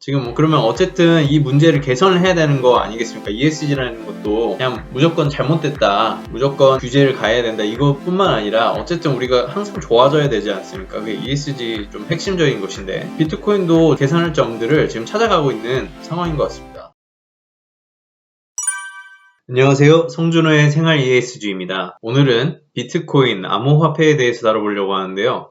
지금 그러면 어쨌든 이 문제를 개선을 해야 되는 거 아니겠습니까? ESG라는 것도 그냥 무조건 잘못됐다, 무조건 규제를 가해야 된다 이것뿐만 아니라 어쨌든 우리가 항상 좋아져야 되지 않습니까? 그게 ESG 좀 핵심적인 것인데 비트코인도 개선할 점들을 지금 찾아가고 있는 상황인 것 같습니다. 안녕하세요. 송준호의 생활 ESG입니다. 오늘은 비트코인 암호화폐에 대해서 다뤄보려고 하는데요.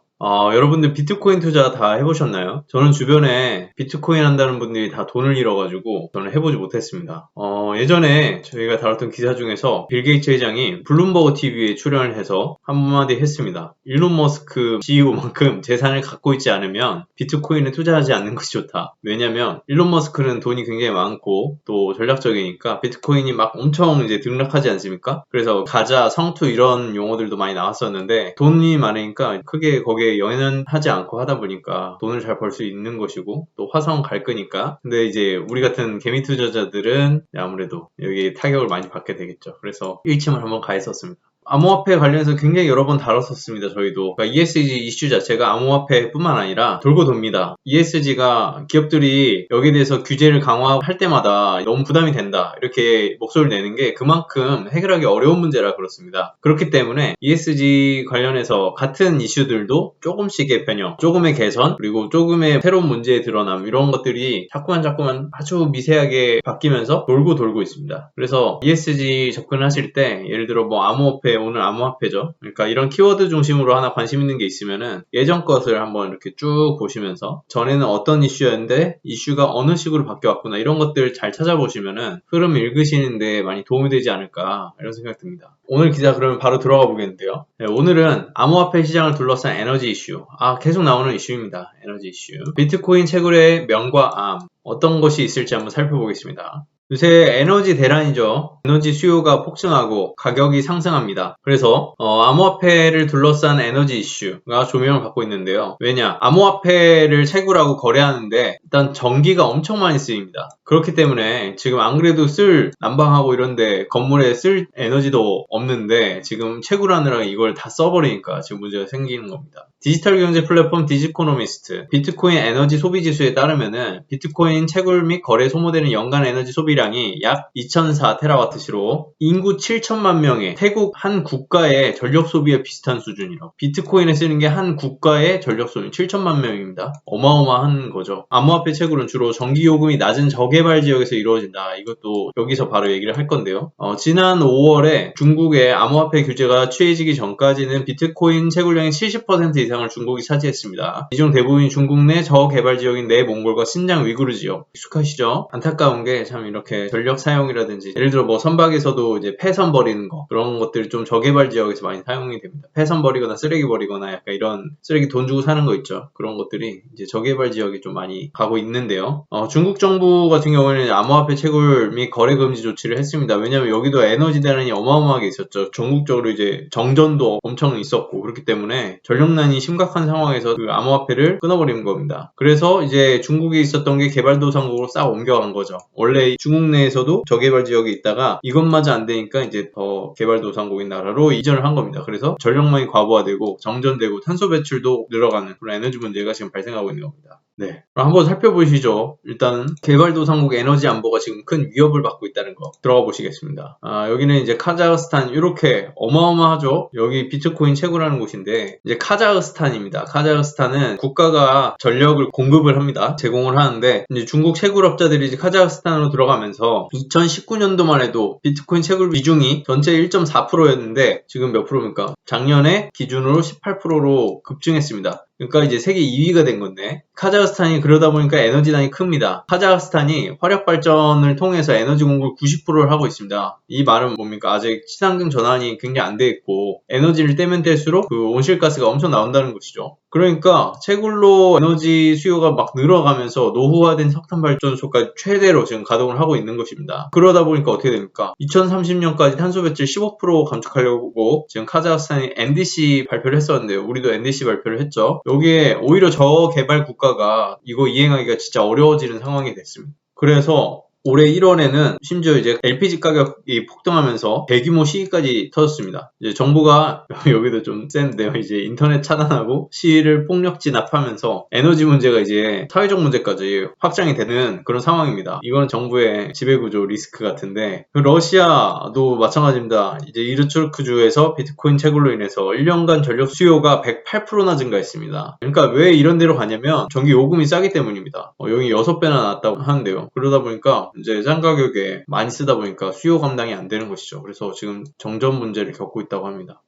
여러분들 비트코인 투자 다 해보셨나요? 저는 주변에 비트코인 한다는 분들이 다 돈을 잃어가지고 저는 해보지 못했습니다. 예전에 저희가 다뤘던 기사 중에서 빌 게이츠 회장이 블룸버그 TV에 출연을 해서 한마디 했습니다. 일론 머스크 CEO만큼 재산을 갖고 있지 않으면 비트코인에 투자하지 않는 것이 좋다. 왜냐면 일론 머스크는 돈이 굉장히 많고 또 전략적이니까 비트코인이 막 엄청 이제 등락하지 않습니까? 그래서 가자, 성투 이런 용어들도 많이 나왔었는데 돈이 많으니까 크게 거기에 연연하지 않고 하다 보니까 돈을 잘 벌 수 있는 것이고 또 화성 갈 거니까. 근데 이제 우리 같은 개미 투자자들은 아무래도 여기 타격을 많이 받게 되겠죠. 그래서 일침을 한번 가했었습니다. 암호화폐 관련해서 굉장히 여러 번 다뤘었습니다. 저희도. 그러니까 ESG 이슈 자체가 암호화폐뿐만 아니라 돌고 돕니다. ESG가 기업들이 여기에 대해서 규제를 강화할 때마다 너무 부담이 된다 이렇게 목소리를 내는 게 그만큼 해결하기 어려운 문제라 그렇습니다. 그렇기 때문에 ESG 관련해서 같은 이슈들도 조금씩의 변형, 조금의 개선, 그리고 조금의 새로운 문제의 드러남 이런 것들이 자꾸만 아주 미세하게 바뀌면서 돌고 있습니다. 그래서 ESG 접근하실 때 예를 들어 뭐 암호화폐, 오늘 암호화폐죠. 그러니까 이런 키워드 중심으로 하나 관심 있는 게 있으면은 예전 것을 한번 이렇게 쭉 보시면서 전에는 어떤 이슈였는데 이슈가 어느 식으로 바뀌어왔구나 이런 것들 잘 찾아보시면은 흐름 읽으시는데 많이 도움이 되지 않을까 이런 생각이 듭니다. 오늘 기사 그러면 바로 들어가 보겠는데요. 네, 오늘은 암호화폐 시장을 둘러싼 에너지 이슈. 계속 나오는 이슈입니다. 에너지 이슈. 비트코인 채굴의 명과 암. 어떤 것이 있을지 한번 살펴보겠습니다. 요새 에너지 대란이죠. 에너지 수요가 폭증하고 가격이 상승합니다. 그래서 암호화폐를 둘러싼 에너지 이슈가 조명을 받고 있는데요. 왜냐? 암호화폐를 채굴하고 거래하는데 일단 전기가 엄청 많이 쓰입니다. 그렇기 때문에 지금 안 그래도 쓸 난방하고 이런데 건물에 쓸 에너지도 없는데 지금 채굴하느라 이걸 다 써버리니까 지금 문제가 생기는 겁니다. 디지털 경제 플랫폼 디지코노미스트 비트코인 에너지 소비 지수에 따르면은 비트코인 채굴 및 거래 소모되는 연간 에너지 소비량이 약 2004TWh로 인구 7천만 명의 태국 한 국가의 전력 소비에 비슷한 수준이라고. 비트코인에 쓰는 게 한 국가의 전력 소비 7천만 명입니다. 어마어마한 거죠. 암호화폐 채굴은 주로 전기 요금이 낮은 저개발 지역에서 이루어진다. 이것도 여기서 바로 얘기를 할 건데요. 지난 5월에 중국의 암호화폐 규제가 취해지기 전까지는 비트코인 채굴량의 70% 이상을 중국이 차지했습니다. 이 중 대부분이 중국 내 저개발 지역인 내몽골과 신장 위구르 지역. 익숙하시죠? 안타까운 게 참 이렇게 전력 사용이라든지 예를 들어 뭐 선박에서도 이제 폐선 버리는 거 그런 것들이 좀 저개발 지역에서 많이 사용이 됩니다. 폐선 버리거나 쓰레기 버리거나 약간 이런 쓰레기 돈 주고 사는 거 있죠. 그런 것들이 이제 저개발 지역에 좀 많이 가고 있는데요. 중국 정부 같은 경우에는 암호화폐 채굴 및 거래 금지 조치를 했습니다. 왜냐하면 여기도 에너지 대란이 어마어마하게 있었죠. 전국적으로 이제 정전도 엄청 있었고 그렇기 때문에 전력난이 심각한 상황에서 그 암호화폐를 끊어버리는 겁니다. 그래서 이제 중국에 있었던 게 개발도상국으로 싹 옮겨간 거죠. 원래 중국 내에서도 저개발 지역에 있다가 이것마저 안 되니까 이제 더 개발도상국인 나라로 이전을 한 겁니다. 그래서 전력망이 과부하되고 정전되고 탄소 배출도 늘어가는 그런 에너지 문제가 지금 발생하고 있는 겁니다. 네, 그럼 한번 살펴보시죠. 일단 개발도상국 에너지 안보가 지금 큰 위협을 받고 있다는 거 들어가 보시겠습니다. 여기는 이제 카자흐스탄 이렇게 어마어마하죠. 여기 비트코인 채굴하는 곳인데 이제 카자흐스탄입니다. 카자흐스탄은 국가가 전력을 공급을 합니다. 제공을 하는데 이제 중국 채굴업자들이 이제 카자흐스탄으로 들어가면서 2019년도만 해도 비트코인 채굴 비중이 전체 1.4%였는데 지금 몇 프로입니까? 작년에 기준으로 18%로 급증했습니다. 그러니까 이제 세계 2위가 된 건데 카자흐스탄이 그러다 보니까 에너지난이 큽니다. 카자흐스탄이 화력 발전을 통해서 에너지 공급 90%를 하고 있습니다. 이 말은 뭡니까? 아직 친환경 전환이 굉장히 안 돼 있고 에너지를 떼면 뗄수록 그 온실가스가 엄청 나온다는 것이죠. 그러니까 채굴로 에너지 수요가 막 늘어가면서 노후화된 석탄 발전소까지 최대로 지금 가동을 하고 있는 것입니다. 그러다 보니까 어떻게 됩니까? 2030년까지 탄소 배출 15% 감축하려고 지금 카자흐스탄이 NDC 발표를 했었는데요. 우리도 NDC 발표를 했죠. 여기에 오히려 저개발 국가가 이거 이행하기가 진짜 어려워지는 상황이 됐습니다. 그래서 올해 1월에는 심지어 이제 LPG 가격이 폭등하면서 대규모 시위까지 터졌습니다. 이제 정부가 여기도 좀 센데요. 이제 인터넷 차단하고 시위를 폭력 진압하면서 에너지 문제가 이제 사회적 문제까지 확장이 되는 그런 상황입니다. 이건 정부의 지배구조 리스크 같은데, 러시아도 마찬가지입니다. 이제 이르츠르크주에서 비트코인 채굴로 인해서 1년간 전력 수요가 108%나 증가했습니다. 그러니까 왜 이런 데로 가냐면 전기 요금이 싸기 때문입니다. 여기 6배나 나왔다고 하는데요. 그러다 보니까 이제 싼 가격에 많이 쓰다 보니까 수요 감당이 안 되는 것이죠. 그래서 지금 정전 문제를 겪고 있다고 합니다.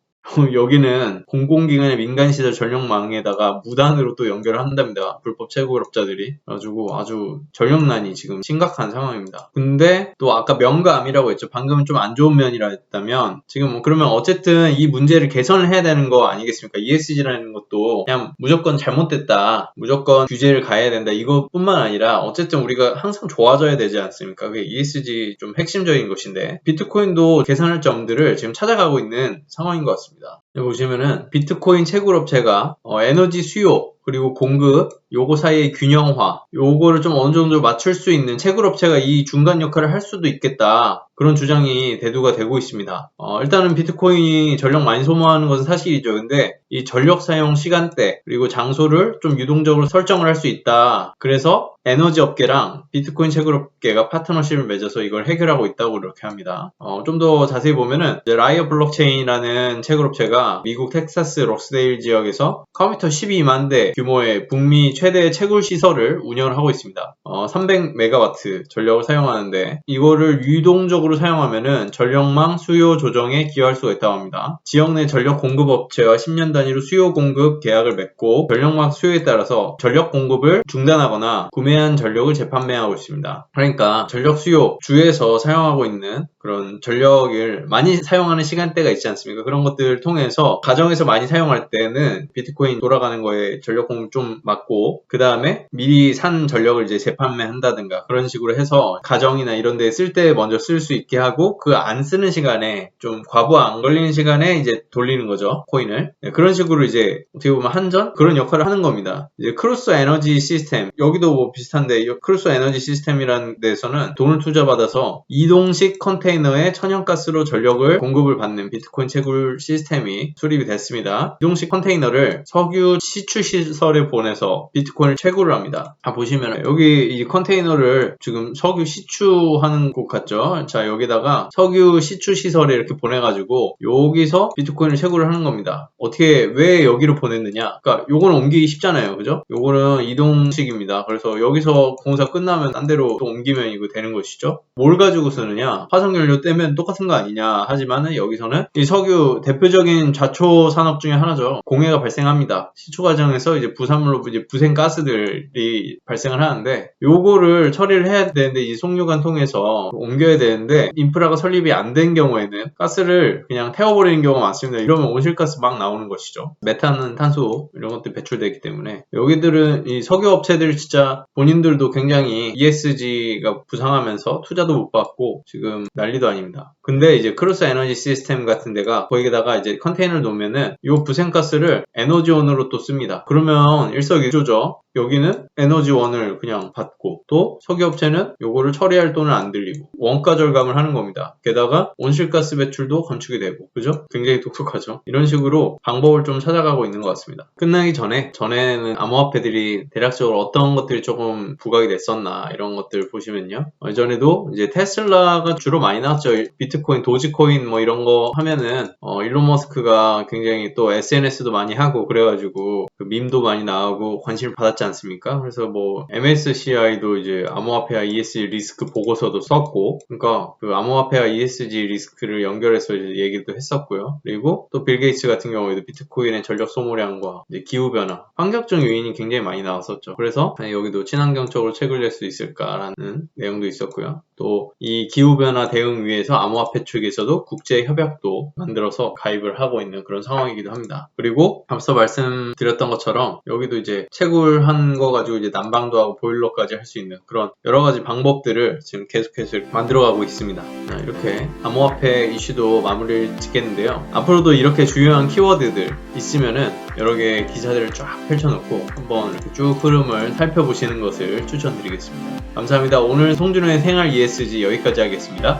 여기는 공공기관의 민간시설 전력망에다가 무단으로 또 연결을 한답니다. 불법 채굴업자들이. 그래가지고 아주 전력난이 지금 심각한 상황입니다. 근데 또 아까 명감이라고 했죠. 방금은 좀 안 좋은 면이라 했다면 지금 뭐 그러면 어쨌든 이 문제를 개선을 해야 되는 거 아니겠습니까? ESG라는 것도 그냥 무조건 잘못됐다, 무조건 규제를 가해야 된다, 이것뿐만 아니라 어쨌든 우리가 항상 좋아져야 되지 않습니까? 그게 ESG 좀 핵심적인 것인데, 비트코인도 개선할 점들을 지금 찾아가고 있는 상황인 것 같습니다. 여기 보시면은 비트코인 채굴업체가 에너지 수요 그리고 공급 요거 사이의 균형화, 요거를 좀 어느 정도 맞출 수 있는 채굴업체가 이 중간 역할을 할 수도 있겠다, 그런 주장이 대두가 되고 있습니다. 일단은 비트코인이 전력 많이 소모하는 것은 사실이죠. 근데 이 전력 사용 시간대 그리고 장소를 좀 유동적으로 설정을 할 수 있다. 그래서 에너지 업계랑 비트코인 채굴업계가 파트너십을 맺어서 이걸 해결하고 있다고 이렇게 합니다. 좀 더 자세히 보면은 라이어 블록체인이라는 채굴업체가 미국 텍사스 록스데일 지역에서 컴퓨터 12만 대 규모의 북미 최대 채굴 시설을 운영을 하고 있습니다. 300메가와트 전력을 사용하는데, 이거를 유동적으로 사용하면은 전력망 수요 조정에 기여할 수가 있다고 합니다. 지역 내 전력 공급 업체와 10년 단위로 수요 공급 계약을 맺고 전력망 수요에 따라서 전력 공급을 중단하거나 구매한 전력을 재판매하고 있습니다. 그러니까 전력 수요 주에서 사용하고 있는 그런 전력을 많이 사용하는 시간대가 있지 않습니까? 그런 것들을 통해서 가정에서 많이 사용할 때는 비트코인 돌아가는 거에 전력 공급 좀 막고, 그 다음에 미리 산 전력을 이제 재판매한다든가 그런 식으로 해서 가정이나 이런 데 쓸 때 먼저 쓸 수 있게 하고, 그 안 쓰는 시간에 좀 과부하 안 걸리는 시간에 이제 돌리는 거죠, 코인을. 그런 식으로 이제 어떻게 보면 한전 그런 역할을 하는 겁니다. 이제 크루스 에너지 시스템, 여기도 뭐 비슷한데, 크루스 에너지 시스템이라는 데서는 돈을 투자받아서 이동식 컨테이너에 천연가스로 전력을 공급을 받는 비트코인 채굴 시스템이 수립이 됐습니다. 이동식 컨테이너를 석유 시추 시설에 보내서 비트코인을 채굴을 합니다. 보시면 여기 이 컨테이너를 지금 석유 시추하는 곳 같죠? 자, 여기다가 석유 시추 시설에 이렇게 보내가지고 여기서 비트코인을 채굴을 하는 겁니다. 어떻게, 왜 여기로 보냈느냐? 그러니까 요거는 옮기기 쉽잖아요, 그죠? 요거는 이동식입니다. 그래서 여기서 공사 끝나면 딴 데로 또 옮기면 이거 되는 것이죠. 뭘 가지고 쓰느냐? 화석연료 떼면 똑같은 거 아니냐? 하지만은 여기서는 이 석유 대표적인 좌초 산업 중에 하나죠. 공해가 발생합니다. 시추 과정에서 이제 부산물로 이제 부생 가스들이 발생을 하는데, 요거를 처리를 해야 되는데 이 송유관 통해서 옮겨야 되는데 인프라가 설립이 안 된 경우에는 가스를 그냥 태워버리는 경우가 많습니다. 이러면 온실가스 막 나오는 것이죠. 메탄, 탄소 이런 것들 배출되기 때문에 여기들은 이 석유 업체들 진짜 본인들도 굉장히 ESG가 부상하면서 투자도 못 받고 지금 난리도 아닙니다. 근데 이제 크루스 에너지 시스템 같은 데가 거기다가 이제 컨테이너를 놓으면은 이 부생가스를 에너지원으로 또 씁니다. 그러면 일석이조죠. 여기는 에너지원을 그냥 받고, 또 석유업체는 요거를 처리할 돈을 안 들리고 원가 절감을 하는 겁니다. 게다가 온실가스 배출도 감축이 되고, 그죠? 굉장히 똑똑하죠. 이런 식으로 방법을 좀 찾아가고 있는 것 같습니다. 끝나기 전에는 암호화폐들이 대략적으로 어떤 것들이 조금 부각이 됐었나, 이런 것들 보시면요. 예전에도 이제 테슬라가 주로 많이 나왔죠. 비트코인, 도지코인 뭐 이런 거 하면은 일론 머스크가 굉장히 또 SNS도 많이 하고 그래가지고 그 밈도 많이 나오고 관심을 받았지 않습니까? 그래서 뭐 MSCI도 이제 암호화폐와 ESG 리스크 보고서도 썼고, 그러니까 그 암호화폐와 ESG 리스크를 연결해서 이제 얘기도 했었고요. 그리고 또 빌 게이츠 같은 경우에도 비트코인의 전력 소모량과 이제 기후 변화, 환경적 요인이 굉장히 많이 나왔었죠. 그래서 여기도 친환경적으로 채굴될 수 있을까라는 내용도 있었고요. 또 이 기후 변화 대응 위해서 암호화폐 측에서도 국제 협약도 만들어서 가입을 하고 있는 그런 상황이기도 합니다. 그리고 앞서 말씀드렸던 것처럼 여기도 이제 채굴한 거 가지고 이제 난방도 하고 보일러까지 할 수 있는 그런 여러 가지 방법들을 지금 계속해서 만들어가고 있습니다. 자, 이렇게 암호화폐 이슈도 마무리를 짓겠는데요. 앞으로도 이렇게 주요한 키워드들 있으면은 여러 개의 기사들을 쫙 펼쳐놓고 한번 이렇게 쭉 흐름을 살펴보시는 것을 추천드리겠습니다. 감사합니다. 오늘 송준호의 생활 ESG 여기까지 하겠습니다.